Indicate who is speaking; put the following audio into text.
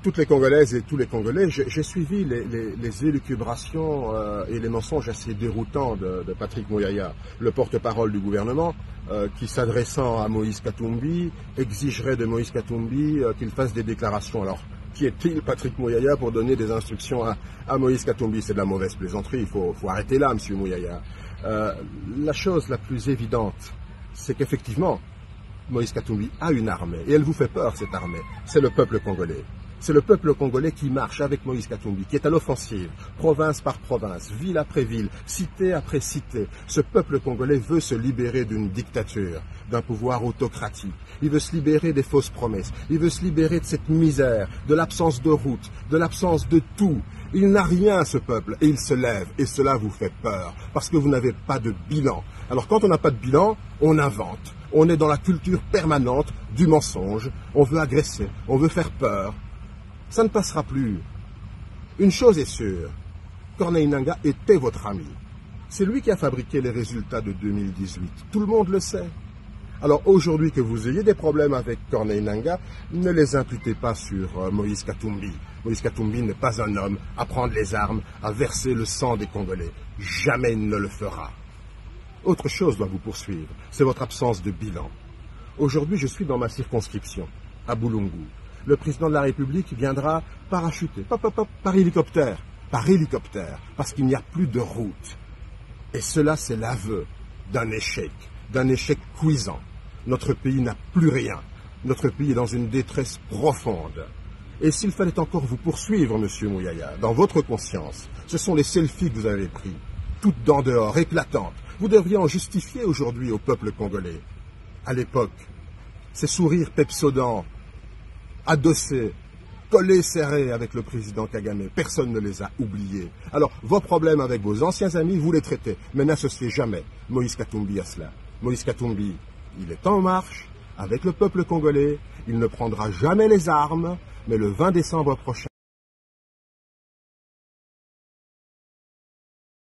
Speaker 1: toutes les Congolaises et tous les Congolais, j'ai suivi les élucubrations et les mensonges assez déroutants de Patrick Mouyaya, le porte-parole du gouvernement, qui, s'adressant à Moïse Katumbi, exigerait de Moïse Katumbi qu'il fasse des déclarations. Alors, qui est-il, Patrick Mouyaya, pour donner des instructions à Moïse Katumbi? C'est de la mauvaise plaisanterie, il faut arrêter là, monsieur Mouyaya. La chose la plus évidente, c'est qu'effectivement, Moïse Katumbi a une armée, et elle vous fait peur, cette armée. C'est le peuple congolais. C'est le peuple congolais qui marche avec Moïse Katumbi, qui est à l'offensive, province par province, ville après ville, cité après cité. Ce peuple congolais veut se libérer d'une dictature, d'un pouvoir autocratique. Il veut se libérer des fausses promesses. Il veut se libérer de cette misère, de l'absence de route, de l'absence de tout. Il n'a rien, ce peuple, et il se lève. Et cela vous fait peur, parce que vous n'avez pas de bilan. Alors quand on n'a pas de bilan, on invente. On est dans la culture permanente du mensonge. On veut agresser, on veut faire peur. Ça ne passera plus. Une chose est sûre, Corneille Nangaa était votre ami. C'est lui qui a fabriqué les résultats de 2018. Tout le monde le sait. Alors aujourd'hui que vous ayez des problèmes avec Corneille Nangaa, ne les imputez pas sur Moïse Katumbi. Moïse Katumbi n'est pas un homme à prendre les armes, à verser le sang des Congolais. Jamais il ne le fera. Autre chose doit vous poursuivre, c'est votre absence de bilan. Aujourd'hui, je suis dans ma circonscription, à Boulungu. Le président de la République viendra parachuter, par hélicoptère, parce qu'il n'y a plus de route. Et cela, c'est l'aveu d'un échec cuisant. Notre pays n'a plus rien. Notre pays est dans une détresse profonde. Et s'il fallait encore vous poursuivre, monsieur Mouyaya, dans votre conscience, ce sont les selfies que vous avez pris, toutes dents dehors, éclatantes. Vous devriez en justifier aujourd'hui au peuple congolais. À l'époque, ces sourires pepsodents, adossés, collés serrés avec le président Kagame, personne ne les a oubliés. Alors, vos problèmes avec vos anciens amis, vous les traitez, mais n'associez jamais Moïse Katumbi à cela. Moïse Katumbi, il est en marche avec le peuple congolais, il ne prendra jamais les armes, mais le 20 décembre prochain,